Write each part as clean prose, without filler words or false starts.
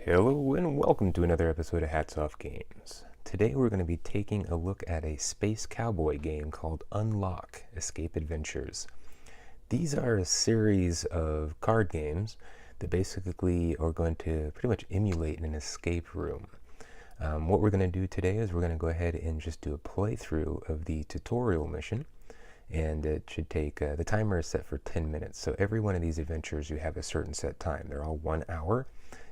Hello and welcome to another episode of Hats Off Games. Today we're going to be taking a look at a Space Cowboy game called Unlock Escape Adventures. These are a series of card games that basically are going to pretty much emulate an escape room. What we're going to do today is we're going to go ahead and just do a playthrough of the tutorial mission, and it should take, the timer is set for 10 minutes, so every one of these adventures you have a certain set time. They're all 1 hour,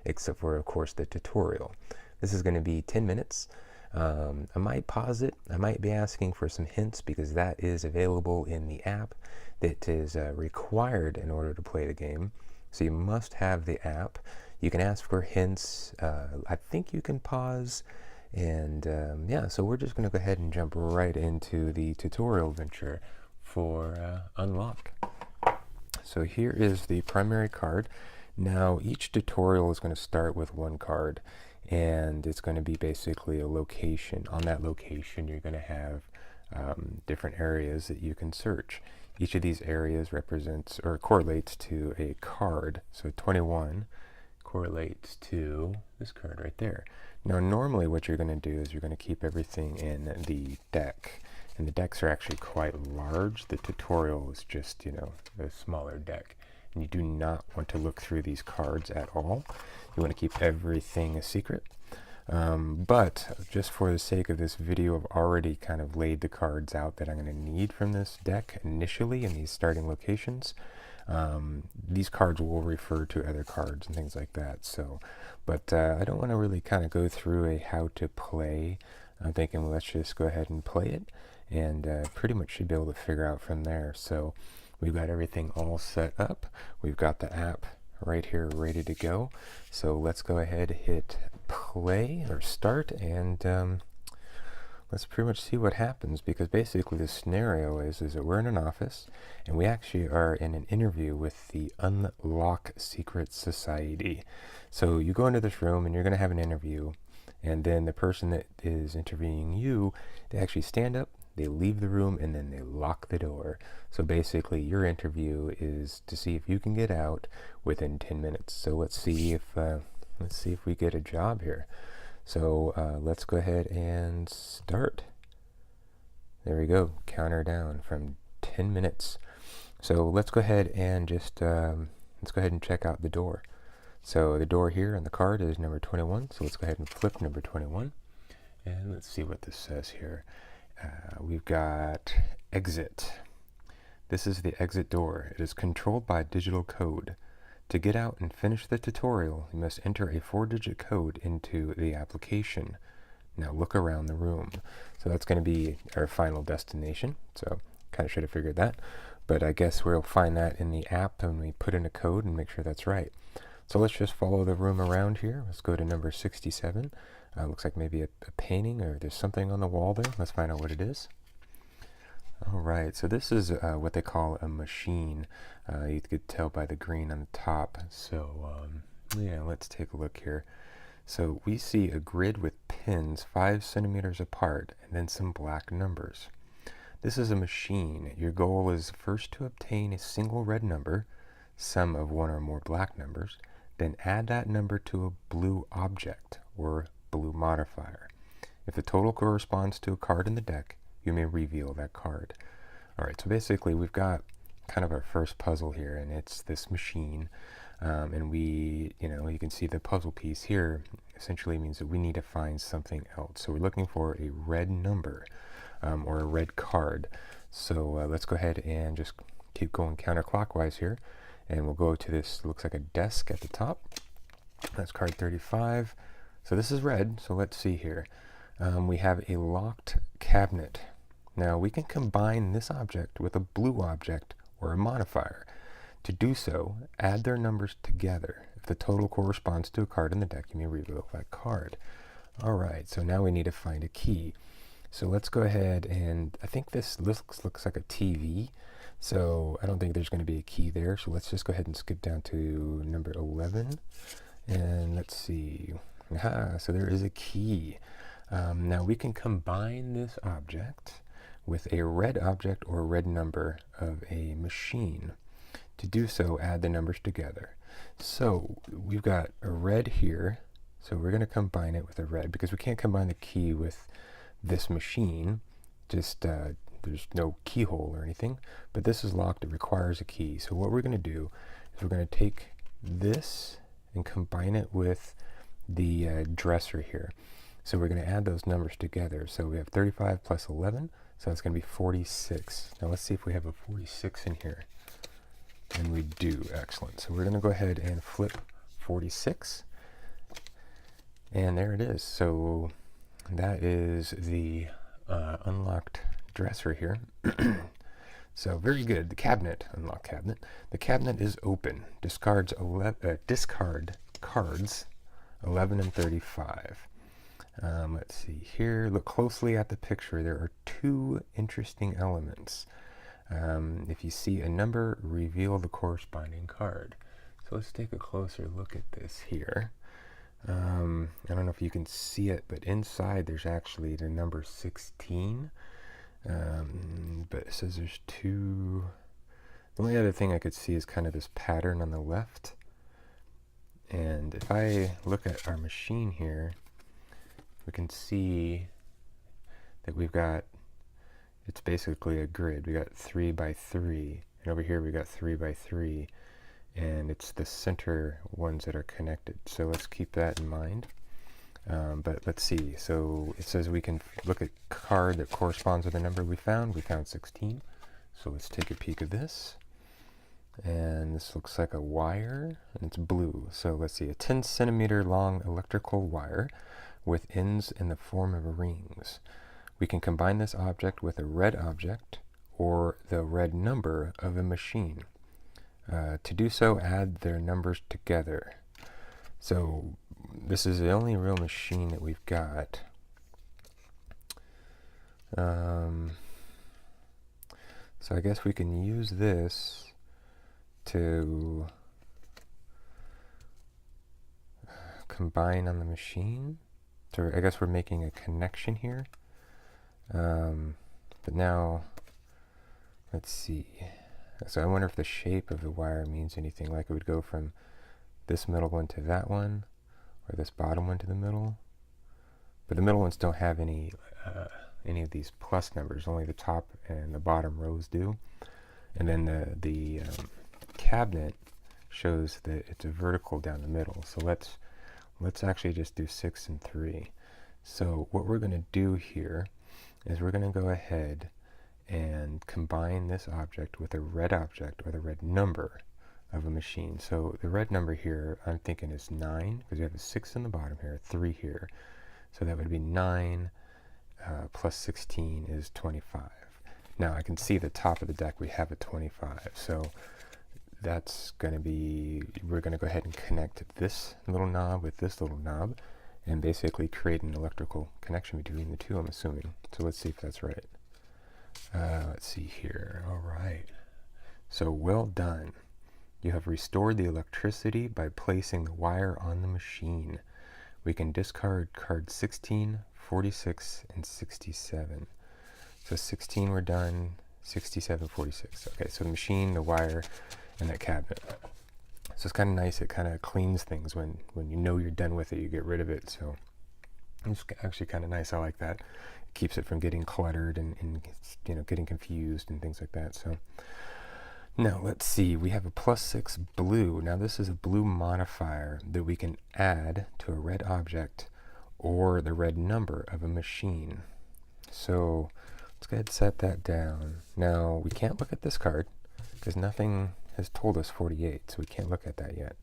except for, of course, the tutorial. This is going to be 10 minutes. I might pause it. I might be asking for some hints because that is available in the app that is required in order to play the game. So you must have the app. You can ask for hints. I think you can pause. And yeah, so we're just going to go ahead and jump right into the tutorial adventure for Unlock. So here is the primary card. Now each tutorial is going to start with one card, and it's going to be basically a location. On that location you're going to have different areas that you can search. Each of these areas represents or correlates to a card. So 21 correlates to this card right there. Now normally what you're going to do is you're going to keep everything in the deck, and the decks are actually quite large. The tutorial is just, a smaller deck, and you do not want to look through these cards at all. You want to keep everything a secret. But just for the sake of this video, I've already kind of laid the cards out that I'm going to need from this deck initially in these starting locations. These cards will refer to other cards and things like that. So, but I don't want to really kind of go through a how to play. I'm thinking, well, let's just go ahead and play it, and pretty much should be able to figure out from there. So we've got everything all set up. We've got the app right here ready to go. So let's go ahead, hit play or start, and let's pretty much see what happens, because basically the scenario is that we're in an office and we actually are in an interview with the Unlock Secret Society. So you go into this room and you're going to have an interview, and then the person that is interviewing you, they actually stand up, they leave the room, and then they lock the door. So basically your interview is to see if you can get out within 10 minutes. So let's see if we get a job here. So let's go ahead and start. There we go, counter down from 10 minutes. So let's go ahead and just let's go ahead and check out the door. So the door here on the card is number 21. So let's go ahead and flip number 21, and let's see what this says here. We've got exit. This is the exit door. It is controlled by digital code. To get out and finish the tutorial, you must enter a 4-digit code into the application. Now look around the room. So that's going to be our final destination. So kind of should have figured that, but I guess we'll find that in the app when we put in a code and make sure that's right. So let's just follow the room around here. Let's go to number 67. Looks like maybe a painting, or there's something on the wall there. Let's find out what it is. All right, so this is what they call a machine. You could tell by the green on the top. So yeah, let's take a look here. So we see a grid with pins 5 centimeters apart and then some black numbers. This is a machine. Your goal is first to obtain a single red number, sum of one or more black numbers, then add that number to a blue object or blue modifier. If the total corresponds to a card in the deck, you may reveal that card. All right, so basically we've got kind of our first puzzle here, and it's this machine, and we, you can see the puzzle piece here essentially means that we need to find something else. So we're looking for a red number or a red card. So let's go ahead and just keep going counterclockwise here, and we'll go to this, looks like a desk at the top. That's card 35. So this is red, so let's see here. We have a locked cabinet. Now we can combine this object with a blue object or a modifier. To do so, add their numbers together. If the total corresponds to a card in the deck, you may reveal that card. All right, so now we need to find a key. So let's go ahead, and I think this looks like a TV. So I don't think there's going to be a key there. So let's just go ahead and skip down to number 11. And let's see. Aha, so there is a key. Now we can combine this object with a red object or red number of a machine. To do so, add the numbers together. So we've got a red here, so we're going to combine it with a red because we can't combine the key with this machine. Just there's no keyhole or anything, but this is locked. It requires a key. So what we're going to do is we're going to take this and combine it with the dresser here. So we're going to add those numbers together. So we have 35 plus 11, so that's going to be 46. Now let's see if we have a 46 in here. And we do. Excellent. So we're going to go ahead and flip 46. And there it is. So that is the unlocked dresser here. So very good. The cabinet, unlock cabinet. The cabinet is open. Discard cards 11 and 35. Let's see here. Look closely at the picture. There are two interesting elements. If you see a number, reveal the corresponding card. So let's take a closer look at this here. I don't know if you can see it, but inside there's actually the number 16. But it says there's two. The only other thing I could see is kind of this pattern on the left. And if I look at our machine here, we can see that we've got, it's basically a grid. We got 3 by 3, and over here we got 3 by 3, and it's the center ones that are connected. So let's keep that in mind. But let's see. So it says we can look at card that corresponds with the number we found. We found 16. So let's take a peek at this. And this looks like a wire, and it's blue. So let's see, a 10 centimeter long electrical wire with ends in the form of rings. We can combine this object with a red object or the red number of a machine. To do so, add their numbers together. So this is the only real machine that we've got. So I guess we can use this to combine on the machine. So I guess we're making a connection here. But now, let's see. So I wonder if the shape of the wire means anything, like it would go from this middle one to that one, or this bottom one to the middle. But the middle ones don't have any of these plus numbers, only the top and the bottom rows do. And then the cabinet shows that it's a vertical down the middle. So let's actually just do 6 and 3. So what we're going to do here is we're going to go ahead and combine this object with a red object or the red number of a machine. So the red number here, I'm thinking is 9, because we have a 6 in the bottom here, 3 here. So that would be 9 plus 16 is 25. Now I can see the top of the deck, we have a 25. So that's going to be, we're going to go ahead and connect this little knob with this little knob and basically create an electrical connection between the two, I'm assuming. So let's see if that's right. Let's see here. All right. So well done. You have restored the electricity by placing the wire on the machine. We can discard cards 16, 46, and 67. So 16 we're done, 67, 46. Okay, so the machine, the wire, and that cabinet. So it's kind of nice. It kind of cleans things when you know you're done with it. You get rid of it. So it's actually kind of nice. I like that. It keeps it from getting cluttered and getting confused and things like that. So now let's see. We have a +6 blue. Now this is a blue modifier that we can add to a red object or the red number of a machine. So let's go ahead and set that down. Now we can't look at this card because nothing has told us 48, so we can't look at that yet.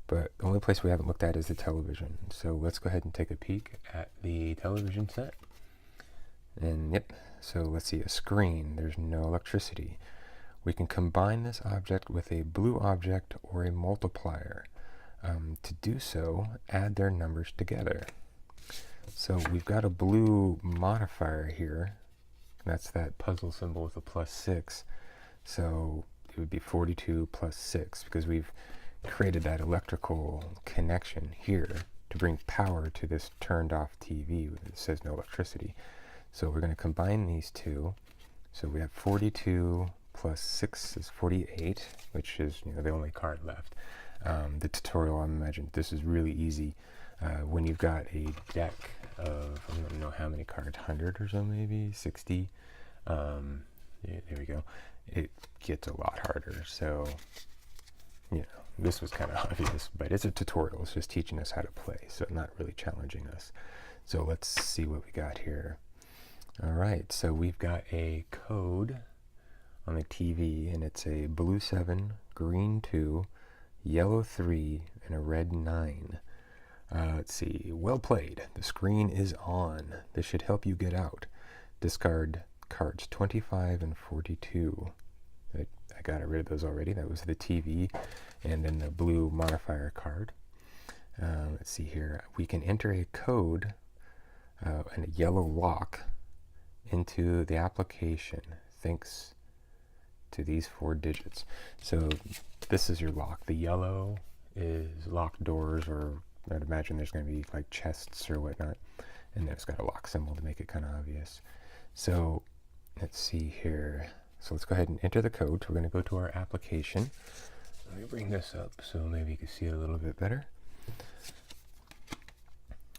But the only place we haven't looked at is the television. So let's go ahead and take a peek at the television set. And yep, so let's see, a screen. There's no electricity. We can combine this object with a blue object or a multiplier. To do so, add their numbers together. So we've got a blue modifier here. That's that puzzle symbol with a +6. So it would be 42 plus 6, because we've created that electrical connection here to bring power to this turned off TV that says no electricity. So we're going to combine these two. So we have 42 plus 6 is 48, which is, the only card left. The tutorial, I imagine this is really easy when you've got a deck of, I don't know how many cards, 100 or so, maybe 60. Yeah, there we go. It gets a lot harder. So, this was kind of obvious, but it's a tutorial. It's just teaching us how to play, so not really challenging us. So let's see what we got here. All right, so we've got a code on the TV, and it's a blue 7, green 2, yellow 3, and a red 9. Let's see. Well played. The screen is on. This should help you get out. Discard cards 25 and 42. I got rid of those already. That was the TV, and then the blue modifier card. Let's see here. We can enter a code and a yellow lock into the application thanks to these 4 digits. So this is your lock. The yellow is locked doors, or I'd imagine there's going to be like chests or whatnot, and then it's got a lock symbol to make it kind of obvious. So let's see here. So let's go ahead and enter the code. We're going to go to our application. Let me bring this up so maybe you can see it a little bit better.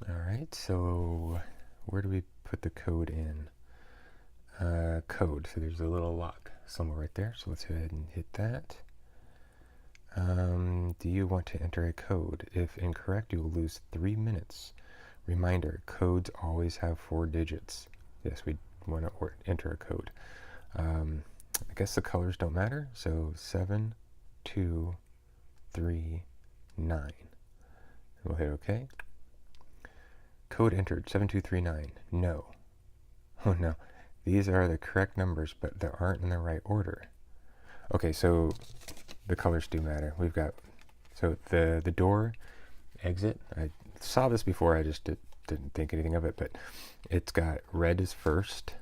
All right, so where do we put the code in? Code, so there's a little lock symbol right there. So let's go ahead and hit that. Do you want to enter a code? If incorrect, you will lose 3 minutes. Reminder, codes always have 4 digits. Yes, we want to enter a code. I guess the colors don't matter. So 7, 2, 3, 9. We'll hit OK. Code entered 7239. No. Oh no. These are the correct numbers, but they aren't in the right order. Okay, so the colors do matter. We've got, so the door exit, I saw this before, I just didn't think anything of it, but it's got red is first,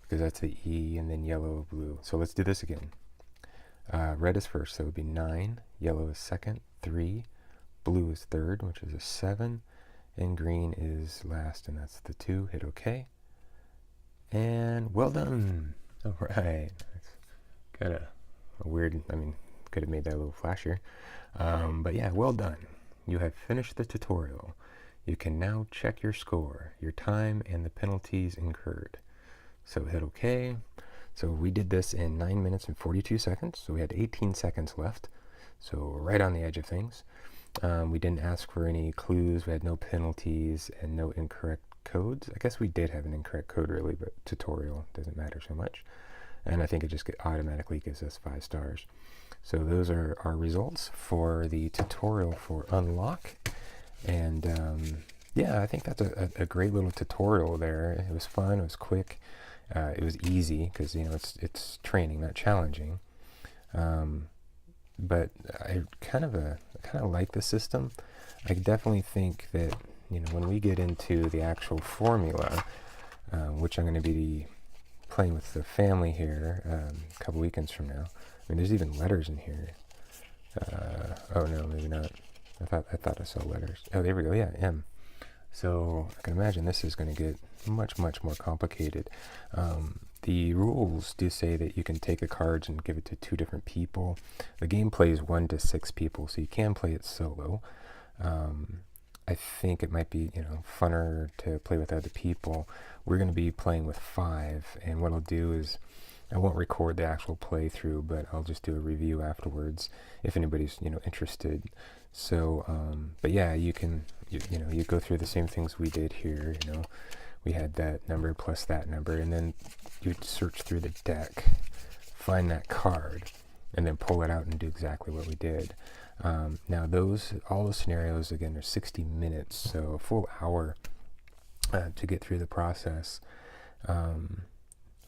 because that's the E, and then yellow, blue. So let's do this again. Red is first, so it would be 9, yellow is second, 3, blue is third, which is a 7, and green is last, and that's the 2. Hit OK. And well done. All right. That's kind of a weird, could have made that a little flashier. But yeah, well done. You have finished the tutorial. You can now check your score, your time, and the penalties incurred. So hit OK. So we did this in 9 minutes and 42 seconds. So we had 18 seconds left. So right on the edge of things. We didn't ask for any clues. We had no penalties and no incorrect codes. I guess we did have an incorrect code really, but tutorial doesn't matter so much. And I think it just automatically gives us 5 stars. So those are our results for the tutorial for Unlock. And yeah, I think that's a great little tutorial there. It was fun. It was quick. It was easy because it's training, not challenging. But I kind of like the system. I definitely think that when we get into the actual formula, which I'm going to be playing with the family here a couple weekends from now. There's even letters in here. Oh no, maybe not. I thought I saw letters. Oh, there we go. Yeah, M. So I can imagine this is going to get much more complicated. The rules do say that you can take the cards and give it to 2 different people. The game plays 1 to 6 people, so you can play it solo. I think it might be, funner to play with other people. We're going to be playing with 5, and what I'll do is I won't record the actual playthrough, but I'll just do a review afterwards if anybody's, interested. So, but yeah, you can, you go through the same things we did here. We had that number plus that number, and then you search through the deck, find that card, and then pull it out and do exactly what we did. Now all the scenarios, again, are 60 minutes, so a full hour to get through the process,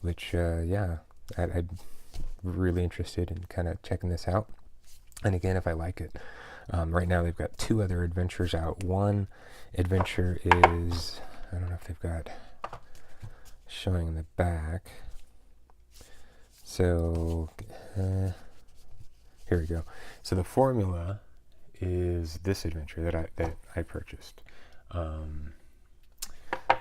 which, yeah, I'm really interested in kind of checking this out. And again, if I like it, right now they've got 2 other adventures out. One adventure is, I don't know if they've got showing in the back. So, here we go. So the formula is this adventure that I purchased.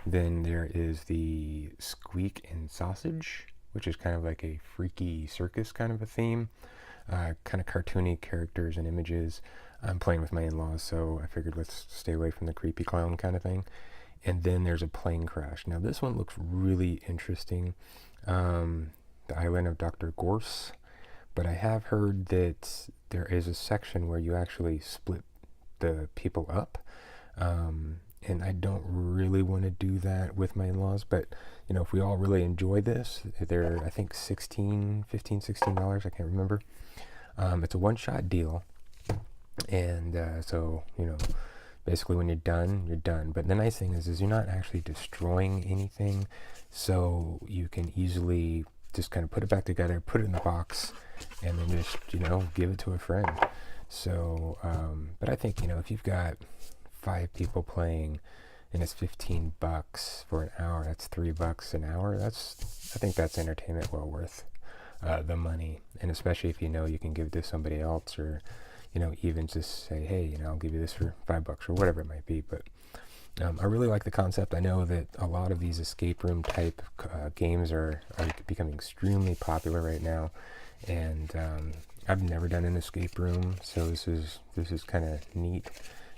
Then there is the Squeak and Sausage, which is kind of like a freaky circus kind of a theme. Kind of cartoony characters and images. I'm playing with my in-laws, so I figured let's stay away from the creepy clown kind of thing. And then there's a plane crash. Now this one looks really interesting. The Island of Dr. Gorse. But I have heard that there is a section where you actually split the people up. And I don't really want to do that with my in-laws, but you know, if we all really enjoy this, they're I think $16, $16, I can't remember. It's a one-shot deal, and so you know, basically when you're done, you're done. But the nice thing is you're not actually destroying anything, so you can easily just kind of put it back together, put it in the box, and then just, you know, give it to a friend. So, but I think, you know, if you've got 5 people playing and it's $15 for an hour, that's $3 an hour. I think that's entertainment well worth the money. And especially if you know you can give it to somebody else, or, you know, even just say, hey, you know, I'll give you this for $5 or whatever it might be. But I really like the concept. I know that a lot of these escape room type games are becoming extremely popular right now. And I've never done an escape room, so this is kind of neat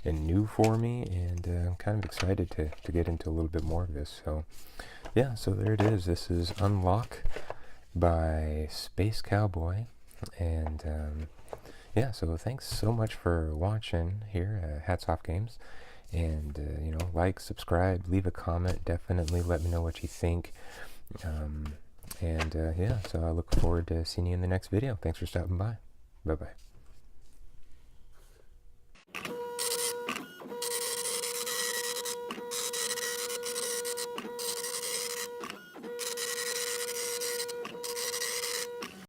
and new for me, and I'm kind of excited to get into a little bit more of this. So yeah, so there it is. This is Unlock by Space Cowboy, and yeah, so thanks so much for watching here at Hats Off Games, and you know, like, subscribe, leave a comment, definitely let me know what you think. And yeah, so I look forward to seeing you in the next video. Thanks for stopping by. Bye bye.